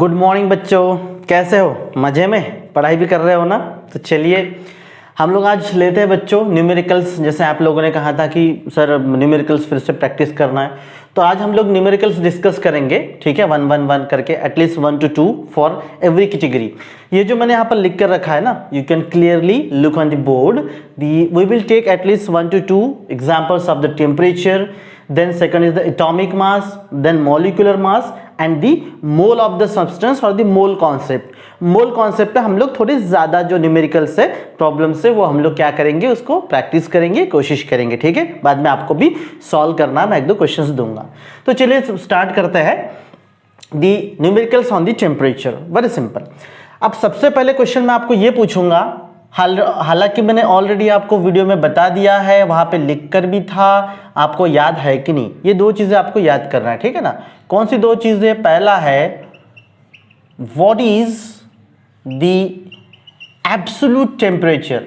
Good morning बच्चों, कैसे हो? मज़े में पढ़ाई भी कर रहे हो ना? तो चलिए हम लोग आज लेते हैं बच्चों न्यूमेरिकल्स। जैसे आप लोगों ने कहा था कि सर न्यूमेरिकल्स फिर से प्रैक्टिस करना है, तो आज हम लोग न्यूमेरिकल्स डिस्कस करेंगे। ठीक है, 1 1 1 करके at least 1 to 2 for every category. ये जो मैंने यहाँ पर लिख कर रखा है ना, you can clearly look on the board. We will take at least 1 to 2 examples of the temperature, then second is the atomic mass, then molecular mass and the mole of the substance or the mole concept। Mole concept पे हम लोग थोड़ी ज्यादा जो numerical से problem से वो हम लोग क्या करेंगे, उसको प्रैक्टिस करेंगे, कोशिश करेंगे। ठीक है, बाद में आपको भी सॉल्व करना, मैं 1-2 क्वेश्चंस दूंगा। तो चलिए स्टार्ट करते हैं the numericals on the temperature. Very simple. अब सबसे पहले क्वेश्चन मैं आपको ये पूछूंगा, हालांकि मैंने ऑलरेडी आपको वीडियो में बता दिया है, वहां पे लिख कर भी था, आपको याद है कि नहीं? ये 2 चीजें आपको याद करना है, ठीक है ना? कौन सी 2 चीजें? पहला है what is the absolute temperature,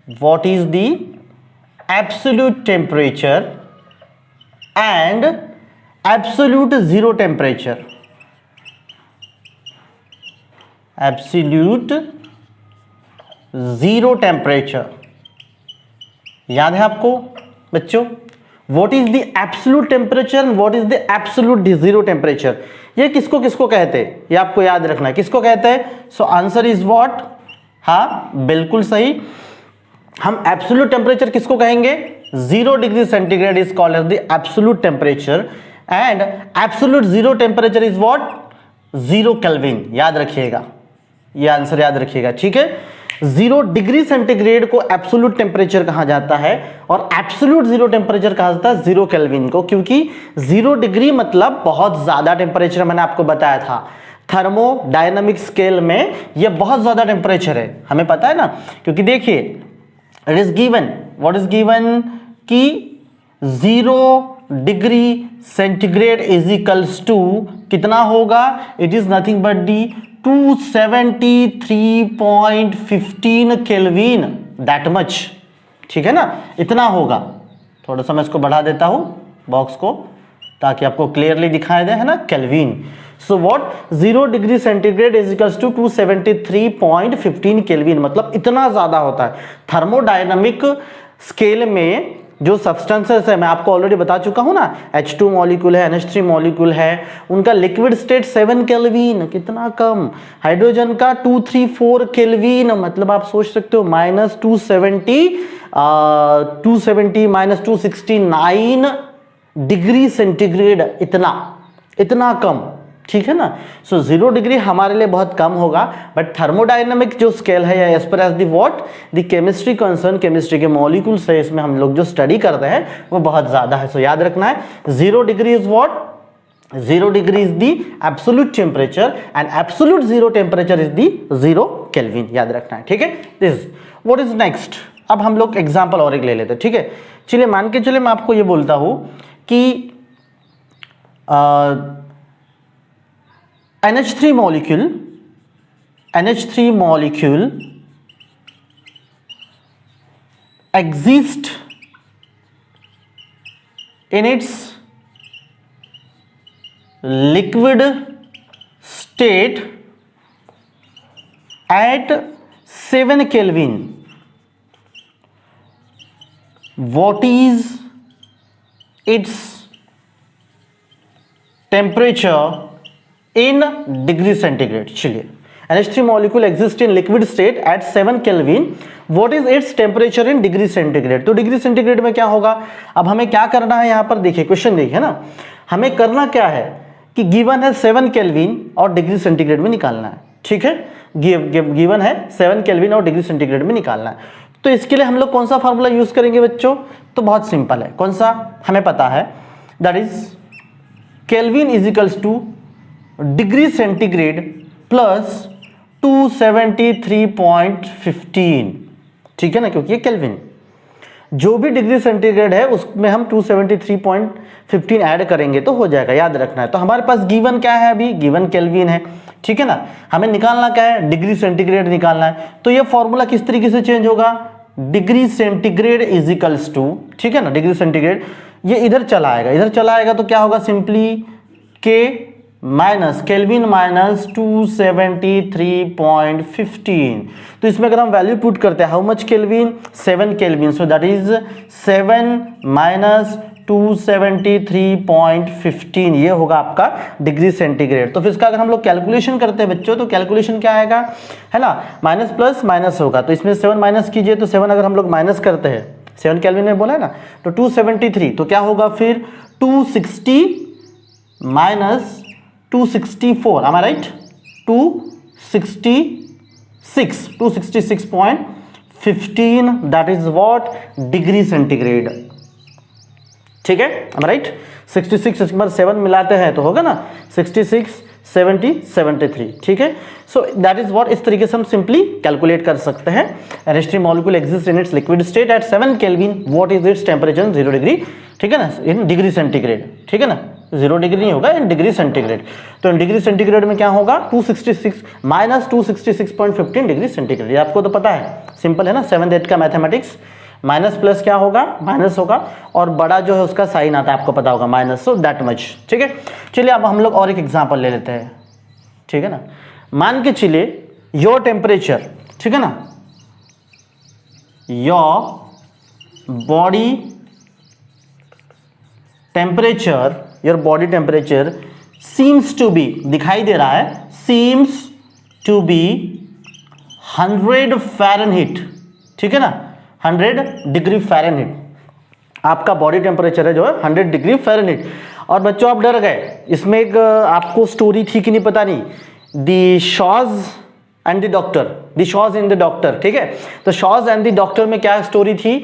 what is the absolute temperature and absolute zero temperature. Absolute zero temperature याद है आपको बच्चों? What is the absolute temperature and what is the absolute zero temperature. ये किसको किसको कहते हैं, ये आपको याद रखना है, किसको कहते हैं? So answer is what? हाँ बिल्कुल सही। हम एब्सोल्यूट टेम्परेचर किसको कहेंगे? 0 degree centigrade is called as the absolute temperature and absolute zero temperature is what? 0 kelvin. याद रखिएगा, ये आंसर याद रखिएगा, ठीक है? 0 डिग्री सेंटीग्रेड को एब्सोल्यूट टेम्परेचर कहा जाता है और एब्सोल्यूट जीरो टेम्परेचर कहा जाता है 0 केल्विन को, क्योंकि 0 डिग्री मतलब बहुत ज्यादा टेम्परेचर। मैंने आपको बताया था थर्मोडायनामिक स्केल में ये बहुत ज्यादा टेम्परेचर है, हमें पता है ना? क्योंकि देखिए it is given, what is given कि 0 degree centigrade is equals to कितना होगा? It is nothing but the 273.15 kelvin, that much. ठीक है ना, इतना होगा। थोड़ा सा मैं इसको बढ़ा देता हूं बॉक्स को ताकि आपको क्लियरली दिखाई दे, है ना? Kelvin. So what? 0 degree centigrade is equals to 273.15 kelvin, मतलब इतना ज्यादा होता है। थर्मोडायनामिक स्केल में जो सब्सटेंसेस है, मैं आपको ऑलरेडी बता चुका हूं ना, H2 मॉलिक्यूल है, NH3 मॉलिक्यूल है, उनका लिक्विड स्टेट 7 केल्विन, कितना कम। हाइड्रोजन का 234 केल्विन, मतलब आप सोच सकते हो -269 डिग्री सेंटीग्रेड, इतना कम। ठीक है ना? सो 0 डिग्री हमारे लिए बहुत कम होगा, बट थर्मोडायनामिक जो स्केल है, या as per as the what the chemistry concern, chemistry के मॉलिक्यूल्स है, इसमें हम लोग जो स्टडी करते हैं वो बहुत ज्यादा है। सो याद रखना है 0 degree is what? 0 degree is the absolute temperature and absolute zero temperature is the 0 kelvin. याद रखना है, ठीक है? This what is next. अब हम लोग एग्जाम्पल और एक ले लेते हैं, ठीक है? चलिए मान के चलिए मैं आपको ये बोलता हूं कि NH3 molecule exist in its liquid state at 7 Kelvin. What is its temperature in degree centigrade? चलिए NH3 molecule exists in liquid state at 7 Kelvin. What is its temperature in degree centigrade? तो degree centigrade में क्या होगा? अब हमें क्या करना है यहाँ पर? देखिए क्वेश्चन देखिए ना, हमें करना क्या है कि गिवन है 7 केल्विन और डिग्री सेंटीग्रेड में निकालना है। ठीक है, गिवन है 7 केल्विन और डिग्री सेंटीग्रेड में निकालना है। तो इसके लिए हम लोग कौन सा फॉर्मूला यूज करेंगे बच्चों? तो बहुत सिंपल है। कौन सा? हमें पता है, that is kelvin is equals two degree centigrade plus 273.15। ठीक है ना, क्योंकि ये केल्विन, जो भी डिग्री सेंटीग्रेड है उसमें हम 273.15 ऐड करेंगे तो हो जाएगा। याद रखना है। तो हमारे पास गिवन क्या है? अभी गिवन केल्विन है, ठीक है ना? हमें निकालना क्या है? डिग्री सेंटीग्रेड निकालना है। तो ये फॉर्मूला किस तरीके से चेंज होगा? Degree centigrade is equals to, ठीक है ना, डिग्री सेंटीग्रेड, ये इधर चला आएगा, इधर चला आएगा तो क्या होगा? सिंपली के माइनस केल्विन माइनस 273.15। तो इसमें अगर हम वैल्यू पुट करते हैं, how much kelvin, 7 kelvin, so that is 7 minus 273.15, ये होगा आपका डिग्री सेंटीग्रेड। तो फिर इसका अगर हम लोग कैलकुलेशन करते हैं बच्चों, तो कैलकुलेशन क्या आएगा, है ना, माइनस प्लस माइनस होगा, तो इसमें 7 माइनस कीजिए, तो 7 अगर हम लोग माइनस करते हैं, 7 केल्विन में बोला है ना, तो 273, तो क्या होगा फिर 260 minus 264, am I right? 266.15, that is what, degree centigrade. ठीक है, am I right? 66 इसके बाद 7 मिलाते हैं तो होगा ना 66, 70, 73। ठीक है, सो दैट इज व्हाट, इस तरीके से हम सिंपली कैलकुलेट कर सकते हैं। An molecule exist in its liquid state at 7 kelvin, what is its temperature, 0 degree. ठीक है ना, इन डिग्री सेंटीग्रेड। ठीक है ना, 0 डिग्री नहीं होगा, इन डिग्री सेंटीग्रेड। तो इन डिग्री सेंटीग्रेड में क्या होगा, 266 माइनस 266.15 डिग्री सेंटीग्रेड। ये आपको तो पता है, सिंपल है ना, 7th 8th का मैथमेटिक्स। माइनस प्लस क्या होगा, माइनस होगा, और बड़ा जो है उसका साइन आता है, आपको पता होगा माइनस, सो दैट मच। ठीक है, चलिए अब हम लोग और एक एग्जांपल ले लेते हैं। ठीक है ना, मान के चलिए योर टेम्परेचर, ठीक है ना, your body temperature, your body temperature seems to be, दिखाई दे रहा है, सीम्स टू बी 100 फ़ारेनहीट। ठीक है ना, 100 डिग्री फ़ारेनहीट आपका बॉडी टेम्परेचर है जो है 100 डिग्री फ़ारेनहीट। और बच्चों आप डर गए, इसमें एक आपको स्टोरी थी कि नहीं पता नहीं, the shows and the doctor, the shows in the doctor. ठीक है, तो शॉज एंड द डॉक्टर में क्या स्टोरी थी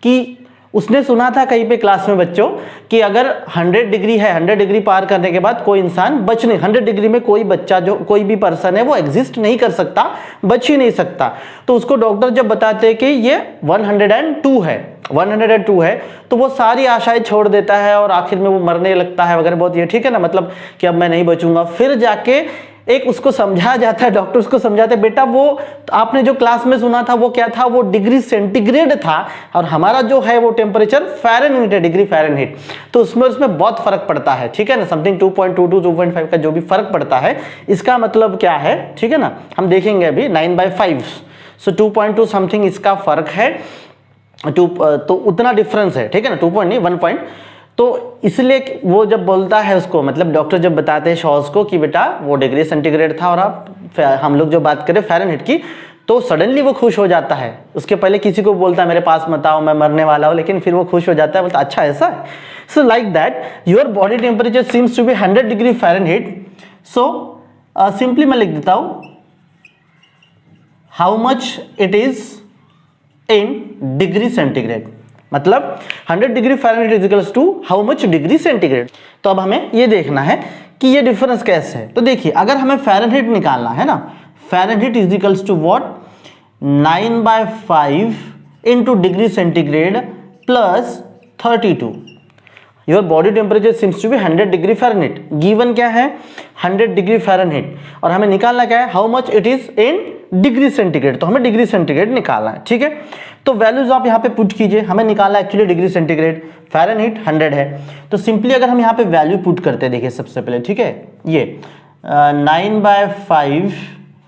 कि उसने सुना था कहीं पे क्लास में बच्चों कि अगर 100 डिग्री है, 100 डिग्री पार करने के बाद कोई इंसान बच नहीं, 100 डिग्री में कोई बच्चा, जो कोई भी पर्सन है वो एग्जिस्ट नहीं कर सकता, बच ही नहीं सकता। तो उसको डॉक्टर जब बताते हैं कि ये 102 है, 102 है, तो वो सारी आशाएं छोड़ देता है और आखिर में वो मरने लगता है वगैरह बहुत, ये ठीक है ना, मतलब कि अब मैं नहीं बचूंगा। फिर जाके एक उसको समझाया जाता है, डॉक्टर उसको समझाते, बेटा वो आपने जो क्लास में सुना था वो क्या था, वो डिग्री सेंटीग्रेड था, और हमारा जो है वो टेम्परेचर फ़ारेनहीट है, डिग्री फ़ारेनहीट। तो उसमें बहुत फर्क पड़ता है। ठीक है ना, समथिंग 2.22 2.5 का जो भी फर्क पड़ता है, इसका मतलब क्या है, ठीक है ना, हम देखेंगे अभी 9/5, सो 2.2 समथिंग इसका फर्क है, तो उतना डिफरेंस है। ठीक है ना, 2 नहीं 1 पॉइंट। तो इसलिए वो जब बोलता है उसको, मतलब डॉक्टर जब बताते हैं शॉज को कि बेटा वो डिग्री सेंटीग्रेड था और आप, हम लोग जो बात करें फ़ारेनहीट की, तो सडनली वो खुश हो जाता है। उसके पहले किसी को बोलता है मेरे पास मत आओ, मैं मरने वाला हूँ, लेकिन फिर वो खुश हो जाता है, बोलता अच्छा ऐसा है। So like that your body temperature seems to be 100 degree Fahrenheit. So simply मैं लिख देता हूँ how much it is in degree centigrade, मतलब 100 degree Fahrenheit is equals to how much degree centigrade. तो अब हमें ये देखना है कि ये डिफरेंस कैसे है। तो देखिए, अगर हमें फ़ारेनहीट निकालना है ना, Fahrenheit is equals to what, 9/5 into degree centigrade plus 32। Your body temperature seems to be 100 degree Fahrenheit, given क्या है 100 डिग्री फ़ारेनहीट, और हमें निकालना क्या है, how much it is in degree centigrade. तो हमें डिग्री सेंटीग्रेड निकालना है। ठीक है, तो वैल्यूज आप यहाँ पे पुट कीजिए, हमें निकालना एक्चुअली डिग्री सेंटीग्रेड, फ़ारेनहीट 100 है, तो सिंपली अगर हम यहाँ पे वैल्यू पुट करते हैं, देखिए सबसे पहले, ठीक है, ये 9/5,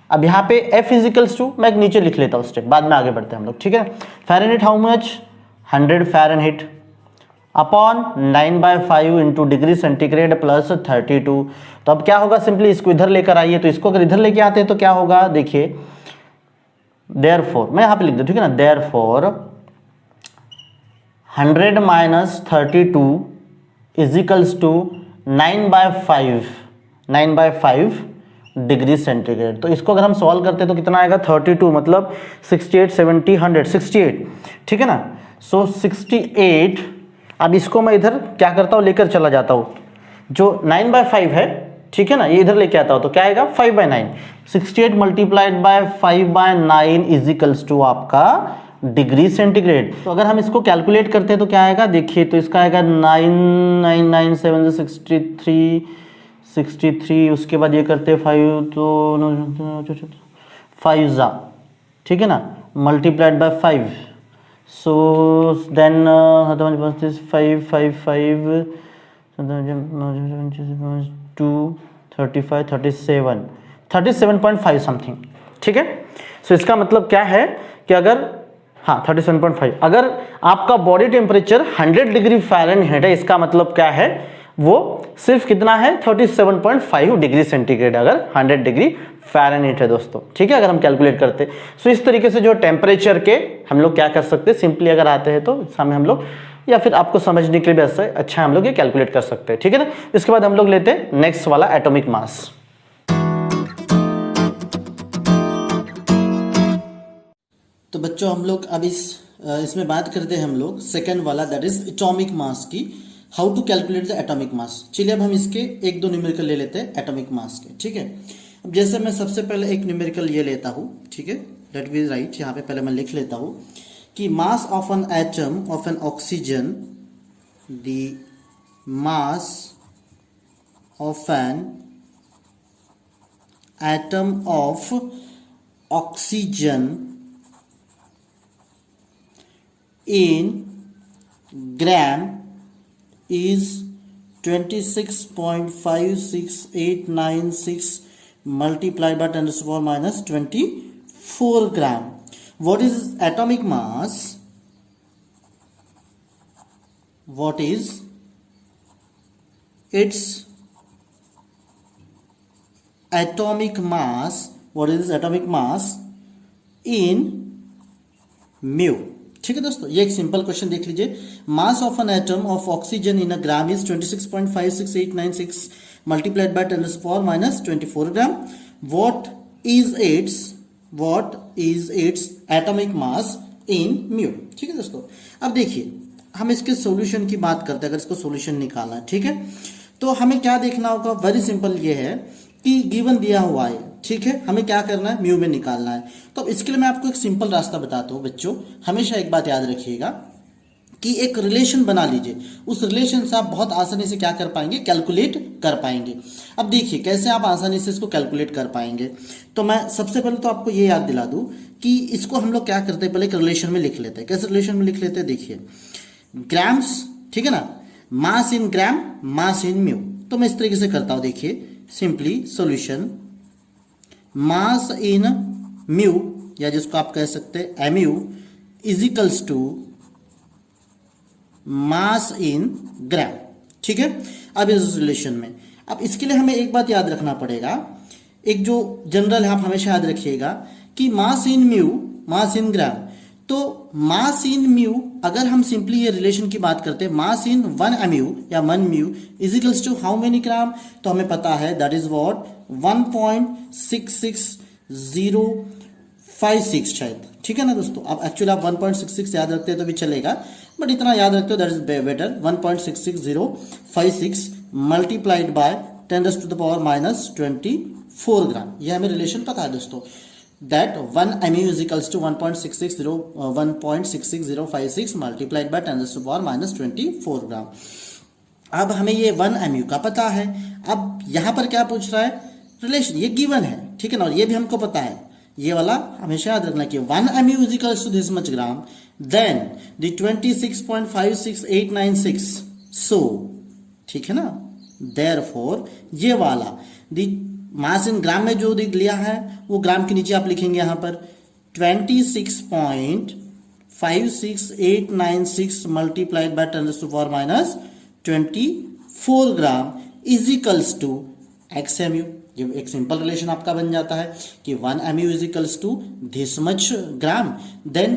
अब यहाँ पे F इजिकल्स टू, मैं एक नीचे लिख लेता हूँ स्टेप, बाद में आगे बढ़ते हैं हम लोग। ठीक है, Fahrenheit how much, 100 Fahrenheit upon 9/5 into degree centigrade plus 32। तो अब क्या होगा, सिंपली इसको इधर लेकर आइए, तो इसको अगर इधर लेके आते हैं तो क्या होगा, देखिए देयरफॉर, मैं यहाँ पे लिख दूँ, ठीक है ना, therefore 100 minus 32 equals to 9/5 degree centigrade. तो इसको अगर हम सॉल्व करते हैं तो कितना आएगा, 32, मतलब 68, 70, 100, 68। ठीक है ना, सो 68। अब इसको मैं इधर क्या करता हूँ, लेकर चला जाता हूँ, जो 9/5 है, ठीक है ना, ये इधर लेके आता हूँ, तो क्या आएगा 5/9। 68 मल्टीप्लाइड बाय 5/9 इजिकल्स टू आपका डिग्री सेंटीग्रेड। तो अगर हम इसको कैलकुलेट करते हैं तो क्या आएगा, देखिए, तो इसका आएगा 9997 63, उसके बाद ये करते हैं 5, तो 5 ठीक है ना, multiplied by 5, so then 5 5 5 2 35, 37, 37.5 something, ठीक है। सो इसका मतलब क्या है कि अगर, हाँ 37.5, अगर आपका बॉडी टेम्परेचर 100 डिग्री फ़ारेनहाइट है, इसका मतलब क्या है, वो सिर्फ कितना है 37.5 डिग्री सेंटीग्रेड, अगर 100 डिग्री फ़ारेनहाइट है दोस्तों, ठीक है, अगर हम कैलकुलेट करते। सो इस तरीके से जो टेम्परेचर के हम लोग क्या कर सकते हैं, सिंपली अगर आते हैं तो सामने हम लोग, या फिर आपको समझने के लिए भी ऐसा अच्छा हम लोग ये कैलकुलेट कर सकते हैं, ठीक है ना। इसके बाद हम लोग लेते हैं नेक्स्ट वाला एटॉमिक मास। तो बच्चों हम लोग अब इसमें बात करते हैं हम लोग सेकंड वाला, दैट इज एटॉमिक मास की, how to calculate the atomic mass. चलिए अब हम इसके एक दो न्यूमेरिकल ले लेते हैं एटॉमिक मास के, ठीक है। अब जैसे मैं सबसे पहले एक न्यूमेरिकल ये लेता हूँ, ठीक है, लेट मी राइट, यहाँ पे पहले मैं लिख लेता हूँ कि मास of an atom of N oxygen, the mass of an atom of oxygen in gram is 26.56896 multiplied by 10 to the power minus 24 gram. What is atomic mass? What is its atomic mass? What is atomic mass in mu? ठीक है दोस्तों, ये एक simple question देख लीजिए। Mass of an atom of oxygen in a gram is 26.56896 multiplied by 10 to the power minus 24 gram. What is its atomic mass in mu. ठीक है दोस्तों, अब देखिए हम इसके सॉल्यूशन की बात करते हैं, अगर इसको सॉल्यूशन निकालना है, ठीक है, तो हमें क्या देखना होगा, वेरी सिंपल ये है कि गिवन दिया हुआ है, ठीक है, हमें क्या करना है, म्यू में निकालना है। तो अब इसके लिए मैं आपको एक सिंपल रास्ता बताता हूं बच्चों, हमेशा एक बात याद रखिएगा कि एक रिलेशन बना लीजिए, उस रिलेशन से आप बहुत आसानी से क्या कर पाएंगे, कैलकुलेट कर पाएंगे। अब देखिए कैसे आप आसानी से इसको कैलकुलेट कर पाएंगे। तो मैं सबसे पहले तो आपको ये याद दिला दूं कि इसको हम लोग क्या करते हैं, पहले एक रिलेशन में लिख लेते हैं। कैसे रिलेशन में लिख लेते हैं, देखिए ग्राम्स, ठीक है ना, मास in gram, mass in mu. तो मैं इस तरीके से करता हूं, देखिए simply solution, mass in mu या जिसको आप कह सकते हैं MU is equals to mass in gram. ठीक है, अब इस रिलेशन में, अब इसके लिए हमें एक बात याद रखना पड़ेगा, एक जो जनरल है आप हमेशा याद रखिएगा कि मास in mu, mass in gram. तो मास इन म्यू, अगर हम सिंपली ये रिलेशन की बात करते हैं, मास इन 1 MU या 1 mu is equals to how many gram, तो हमें पता है दैट इज व्हाट 1.66056 शायद। ठीक है ना दोस्तों, अब एक्चुअली आप 1.66 याद रखते हैं तो भी चलेगा, बट इतना याद रखते हो that is better. 1.66056 multiplied by 10 to the power minus 24 gram, यह हमें रिलेशन पता है दोस्तों, that 1 MU is equals to 1.66056 multiplied by 10 to the power minus 24 ग्राम। अब हमें ये 1 MU का पता है। अब यहां पर क्या पूछ रहा है, रिलेशन, ये गिवन है, ठीक है ना, और ये भी हमको पता है, ये वाला हमेशा याद रखना कि 1 MU is equals to this much gram, then the 26.56896, so ठीक है ना, therefore ये वाला the मास इन ग्राम में जो लिया है वो ग्राम के नीचे आप लिखेंगे यहां पर 26.56896 multiplied by 10 to the power minus 24 gram is equals to x MU. ये एक सिंपल रिलेशन आपका बन जाता है कि 1 MU is equals to this much gram, then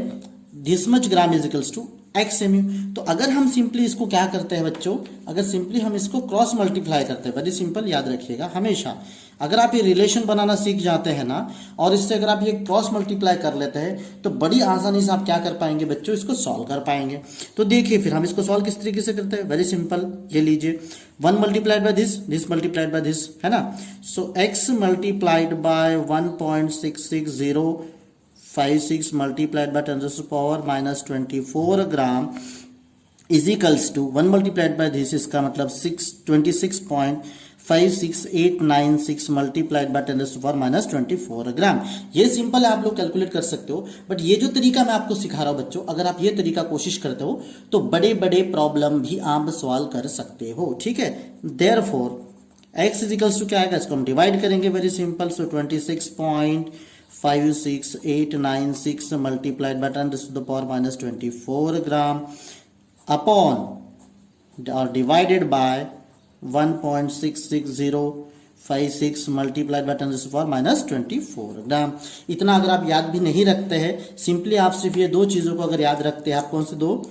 this much gram is equals to x MU. तो अगर हम सिंपली इसको क्या करते हैं बच्चों, अगर सिंपली हम इसको क्रॉस मल्टीप्लाई करते हैं, वेरी सिंपल याद रखिएगा हमेशा, अगर आप ये रिलेशन बनाना सीख जाते हैं ना, और इससे अगर आप ये क्रॉस मल्टीप्लाई कर लेते हैं तो बड़ी आसानी से आप क्या कर पाएंगे बच्चों, इसको सॉल्व कर पाएंगे। तो देखिए फिर हम इसको सॉल्व किस तरीके से करते हैं, वेरी सिंपल, ये लीजिए 1 multiplied by this, this multiplied by this, है ना, so x multiplied by 1.66056 multiplied by 10 to the power minus 24 gram is equals to 1 multiplied by this, इसका मतलब 26.56896 multiplied by 10 to the power minus 24 gram. ये simple है, आप लोग calculate कर सकते हो, बट ये जो तरीका मैं आपको सिखा रहा हूं बच्चों, अगर आप ये तरीका कोशिश करते हो तो बड़े बड़े प्रॉब्लम भी आप सॉल्व कर सकते हो। ठीक है, देयरफॉर x इजिकल्स टू क्या आएगा, इसको हम डिवाइड करेंगे, very simple. So 26.56896 multiplied by 10⁻⁻24 gram upon और डिवाइडेड बाय 1.66056 मल्टीप्लाइड बाय 10⁻⁻24 ग्राम। इतना अगर आप याद भी नहीं रखते हैं, सिंपली आप सिर्फ ये दो चीज़ों को अगर याद रखते हैं, आप कौन से दो,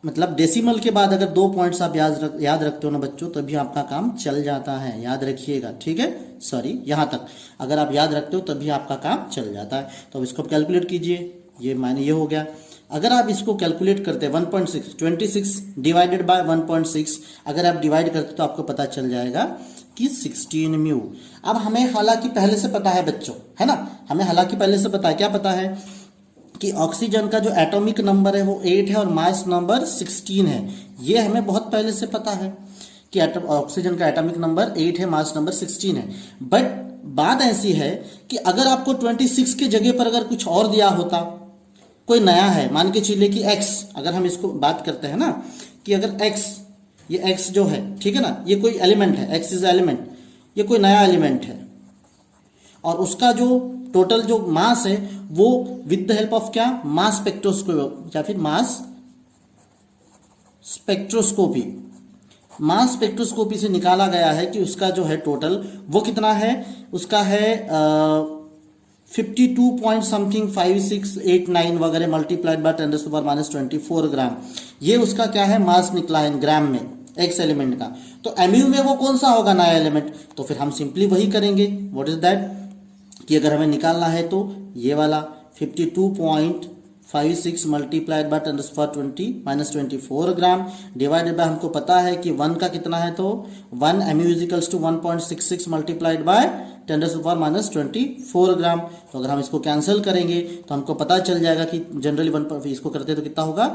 मतलब डेसिमल के बाद अगर 2 पॉइंट्स आप याद रखते हो ना बच्चों, तभी आपका काम चल जाता है, याद रखिएगा, ठीक है। सॉरी, यहाँ तक अगर आप याद रखते हो तभी आपका काम चल जाता है। तो अब इसको कैलकुलेट कीजिए, ये माने ये हो गया। अगर आप इसको कैलकुलेट करते हैं 1.6, 26 डिवाइडेड बाय 1.6 अगर आप डिवाइड करते तो आपको पता चल जाएगा कि 16 म्यू। अब हमें हालांकि पहले से पता है बच्चों, है ना, हमें हालांकि पहले से पता है, क्या पता है कि ऑक्सीजन का जो एटॉमिक नंबर है वो 8 है और मास नंबर 16 है। ये हमें बहुत पहले से पता है कि ऑक्सीजन का एटॉमिक नंबर 8 है, मास नंबर 16 है। बट बात ऐसी है कि अगर आपको 26 के जगह पर अगर कुछ और दिया होता, कोई नया है, मान के चलिए कि x, अगर हम इसको बात करते हैं ना कि अगर x, ये x जो है, ठीक है ना, ये कोई एलिमेंट है, x इज एलिमेंट, ये कोई नया एलिमेंट है और उसका जो टोटल जो मास है वो विद द हेल्प ऑफ क्या, मास स्पेक्ट्रोस्कोपी या फिर मास स्पेक्ट्रोस्कोपी, मास स्पेक्ट्रोस्कोपी से निकाला गया है कि उसका जो है टोटल वो कितना है, उसका है 52 पॉइंट समथिंग 5689 वगैरह मल्टीप्लाइड बाय 10⁻⁻24 ग्राम। ये उसका क्या है, मास निकला है ग्राम में एक्स एलिमेंट का। तो एमयू में वो कौन सा होगा, नया एलिमेंट, तो फिर हम सिंपली वही करेंगे। व्हाट इज दैट, कि अगर हमें निकालना है तो ये वाला 52.56 multiplied by 10⁻⁻24 gram divided by, हमको पता है कि 1 का कितना है, तो 1 MU equals to 1.66 multiplied by 10⁻⁻24 gram. तो अगर हम इसको कैंसिल करेंगे तो हमको पता चल जाएगा कि जनरली 1 इसको करते तो कितना होगा,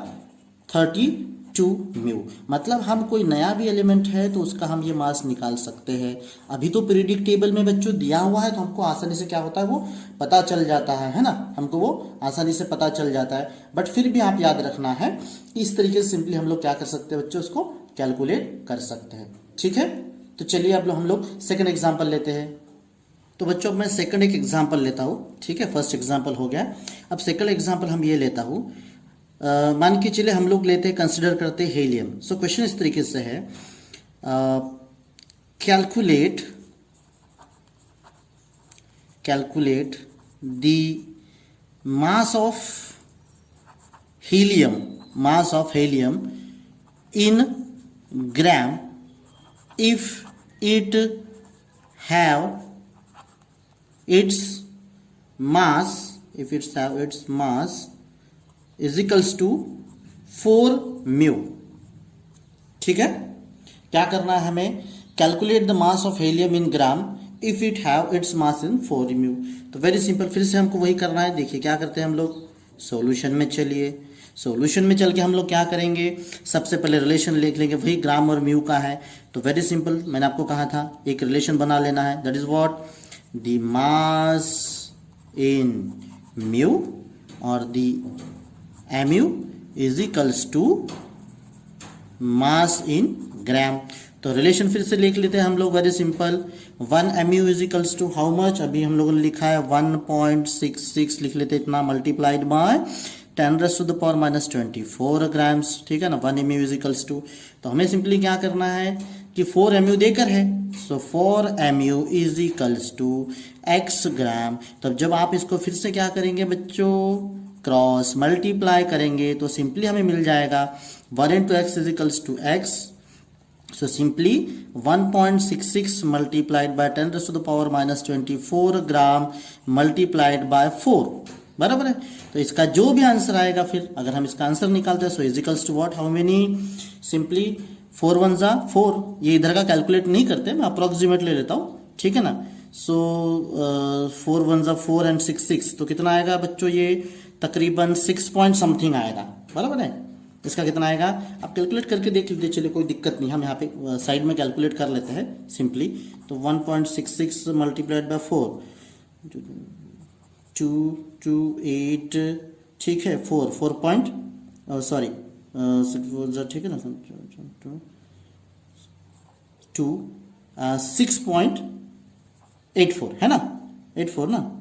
32 म्यू। मतलब हम कोई नया भी एलिमेंट है तो उसका हम ये मास निकाल सकते हैं। अभी तो पीरियडिक टेबल में बच्चों दिया हुआ है तो हमको आसानी से क्या होता है, वो पता चल जाता है ना, हमको वो आसानी से पता चल जाता है। बट फिर भी आप याद रखना है, इस तरीके से सिंपली हम लोग क्या कर सकते हैं बच्चों, उसको कैलकुलेट कर सकते हैं, ठीक है। तो चलिए अब हम लोग सेकेंड एग्जाम्पल लेते हैं। तो बच्चों मैं सेकंड एक एग्जाम्पल लेता हूँ, ठीक है, फर्स्ट एग्जाम्पल हो गया। अब सेकंड एग्जाम्पल हम ये लेता हूँ, मान के चले हम लोग लेते हैं, कंसिडर करते हैं हीलियम। सो क्वेश्चन इस तरीके से है, calculate the mass of helium in gram if it have its mass is equals to 4 mu. ठीक है, क्या करना है हमें, calculate the mass of helium in gram if it have its mass in 4 mu. तो वेरी सिंपल, फिर से हमको वही करना है। देखिए क्या करते हैं हम लोग, सॉल्यूशन में चलिए, सॉल्यूशन में चल के हम लोग क्या करेंगे, सबसे पहले रिलेशन लिख लेंगे, वही ग्राम और म्यू का है। तो वेरी सिंपल, मैंने आपको कहा था एक रिलेशन बना लेना है, that is what, the mass in mu or the mu is equals to mass in gram। तो रिलेशन फिर से लिख लेते हैं हम लोग, very simple, 1 mu is equals to how much, अभी हम लोगों ने लिखा है 1.66 लिख लेते इतना, मल्टीप्लाइड बाय 10⁻⁻24 ग्राम्स, ठीक है ना। 1 mu is equals to, तो हमें सिंपली क्या करना है कि 4 mu देकर है, so 4 mu is equals to x gram. तब जब आप इसको फिर से क्या करेंगे बच्चों, क्रॉस मल्टीप्लाई करेंगे तो सिंपली हमें मिल जाएगा 1 into x is equals to x. So simply 1.66 multiplied by 10⁻⁻24 gram multiplied by 4, बराबर है। तो इसका जो भी आंसर आएगा, फिर अगर हम इसका आंसर निकालते हैं, so is equals to what, how many, simply 4 1 जा 4, ये इधर का कैलकुलेट नहीं करते, मैं अप्रोक्सीमेट ले लेता हूँ, ठीक है ना। सो 4 1 जा 4 एंड 6 6, तो कितना आएगा बच्चों, ये तकरीबन 6 पॉइंट समथिंग आएगा, बराबर है। इसका कितना आएगा आप कैलकुलेट करके देख लीजिए, चलिए कोई दिक्कत नहीं, हम यहाँ पे साइड में कैलकुलेट कर लेते हैं सिंपली। तो 1.66 मल्टीप्लाइड बाय 4 228, ठीक है, 4 पॉइंट सॉरी ठीक है ना, 2 6.84 है ना, 84 ना,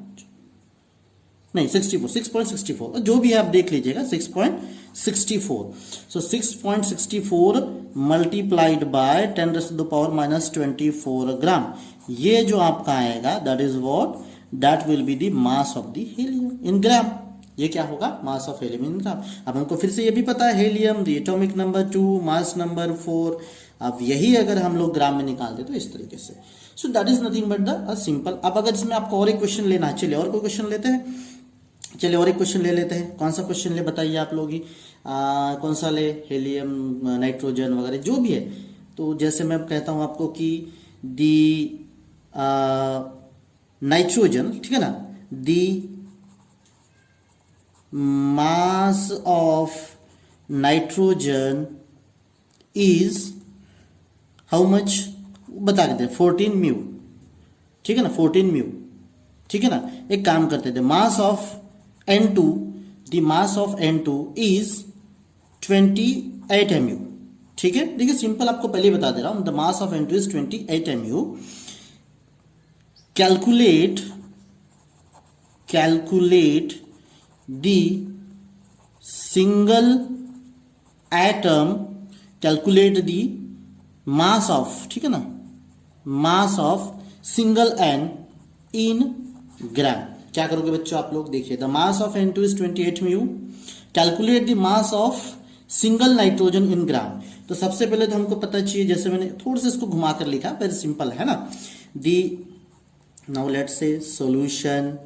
नहीं 64, 6.64 जो भी है आप देख लीजिएगा, 6.64। सो 6.64 मल्टीप्लाइड बाय 10⁻⁻24 ग्राम, ये जो आपका आएगा that is what, that will be the mass of the helium in gram. ये क्या होगा, मास ऑफ हीलियम इन ग्राम। अब हमको फिर से ये भी पता है helium the atomic number 2, mass number 4। अब यही अगर हम लोग ग्राम में निकालते तो इस तरीके से। So that is nothing but the simple. अब अगर इसमें आपको और एक क्वेश्चन लेना है, चलिए और कोई क्वेश्चन लेते हैं, चलिए और एक क्वेश्चन ले लेते हैं। कौन सा क्वेश्चन ले बताइए आप लोग ही, कौन सा ले, हीलियम, नाइट्रोजन वगैरह जो भी है। तो जैसे मैं कहता हूं आपको कि दी नाइट्रोजन, ठीक है ना, the mass of nitrogen is how much, बता देते हैं 14 म्यू, ठीक है ना, 14 म्यू, ठीक है ना। एक काम करते थे, मास of N2, the mass of N2 is 28 mu, ठीक है। देखिए सिंपल आपको पहले बता दे रहा हूं, the mass of N2 is 28 mu। Calculate the single atom, calculate the mass of, ठीक है ना, mass of single N in gram. क्या करोगे बच्चों आप लोग, देखिए the mass of N2 is 28 mu, calculate the mass of single nitrogen in gram. तो सबसे पहले तो हमको पता चाहिए, जैसे मैंने थोड़ा सा इसको घुमा कर लिखा, वेरी सिंपल है ना। The now let's say solution,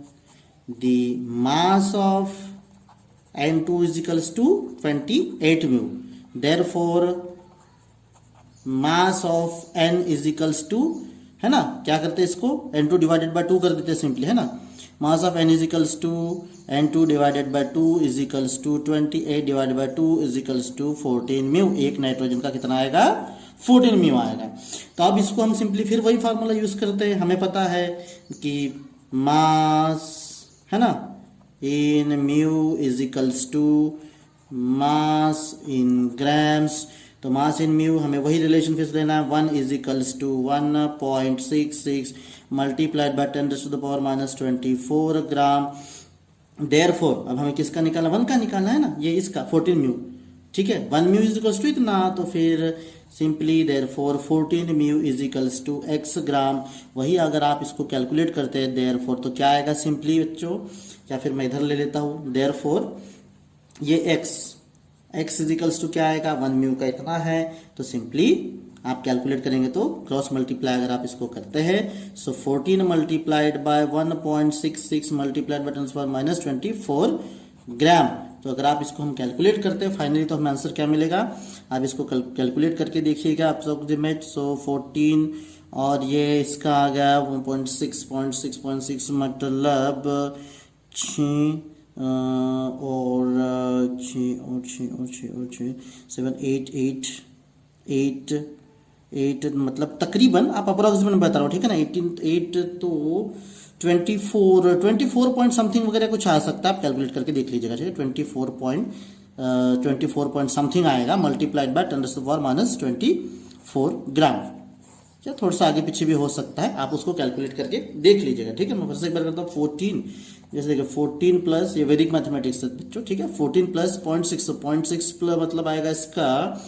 the mass of N2 is equals to 28 mu, therefore mass of N is equals to, है ना, क्या करते हैं इसको N2 डिवाइडेड बाय 2 कर देते हैं सिंपली, है ना। Mass of N is equals to N2 divided by 2 is equals to 28 divided by 2 is equals to 14 mu. एक नाइट्रोजन का कितना आएगा, 14 म्यू आएगा। तो अब इसको हम सिंपली फिर वही फार्मूला यूज करते हैं। हमें पता है कि मास, है ना, in mu is equals to mass in grams. तो मास इन म्यू हमें वही रिलेशन फिर लेना है, 1 is equals to 1.66 multiplied by 10⁻⁻24 gram. Therefore अब हमें किसका निकालना, 1 का निकालना है ना, ये इसका 14 म्यू, ठीक है। 1 म्यू इज इक्वल्स टू इतना, तो फिर simply therefore 14 mu is equals to x gram. वही अगर आप इसको कैलकुलेट करते हैं देयरफॉर, तो क्या आएगा सिंपली बच्चों, या फिर मैं इधर ले लेता हूं, देयरफॉर ये x इज इक्वल्स टू क्या आएगा, 1 म्यू का इतना है। तो सिंपली आप कैलकुलेट करेंगे तो क्रॉस मल्टीप्लाई अगर आप इसको करते हैं, सो 14 multiplied by 1.66 multiplied by 10⁻⁻24 gram. तो अगर आप इसको हम कैलकुलेट करते हैं फाइनली, तो हमें आंसर क्या मिलेगा, आप इसको कैलकुलेट करके देखिएगा अप्रोक्सीमेट। सो 14 और ये इसका आ गया 1.6 मतलब 6 और 8 मतलब तकरीबन आप अप्रोक्सीमेट बता रहा हूँ, ठीक है ना। 8 तो 24 पॉइंट समथिंग वगैरह कुछ आ सकता है, आप कैलकुलेट करके देख लीजिएगा, ठीक है। 24 पॉइंट समथिंग आएगा मल्टीप्लाइड बाय 10⁻⁻24 ग्राम, या थोड़ा सा आगे पीछे भी हो सकता है, आप उसको कैलकुलेट करके देख लीजिएगा, ठीक है। मैं फिर से एक बार करता हूँ, 14 जैसे देखिए 14 प्लस, ये वैदिक मैथमेटिक्स है बच्चों, ठीक है। 14 प्लस 0.6 प्लस मतलब आएगा इसका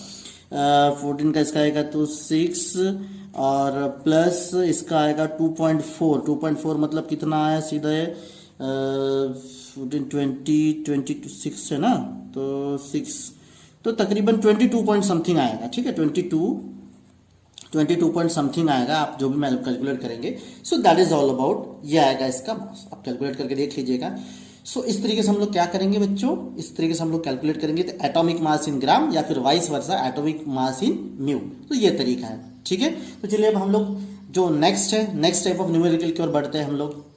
14 का इसका आएगा तो 6 और प्लस इसका आएगा 2.4 मतलब कितना आया सीधा 26 है ना, तो 6 तो तकरीबन 22 पॉइंट समथिंग आएगा, ठीक है। 22 पॉइंट समथिंग आएगा, आप जो भी मैं कैलकुलेट करेंगे। So that is all about, ये आएगा इसका मास, आप कैलकुलेट करके देख लीजिएगा। सो इस तरीके से हम लोग क्या करेंगे बच्चों, इस तरीके से हम लोग कैलकुलेट करेंगे तो एटॉमिक मास इन ग्राम या फिर vice versa atomic mass in mu. तो ये तरीका है, ठीक है। तो चलिए अब हम लोग जो नेक्स्ट टाइप ऑफ न्यूमेरिकल की ओर बढ़ते हैं हम लोग।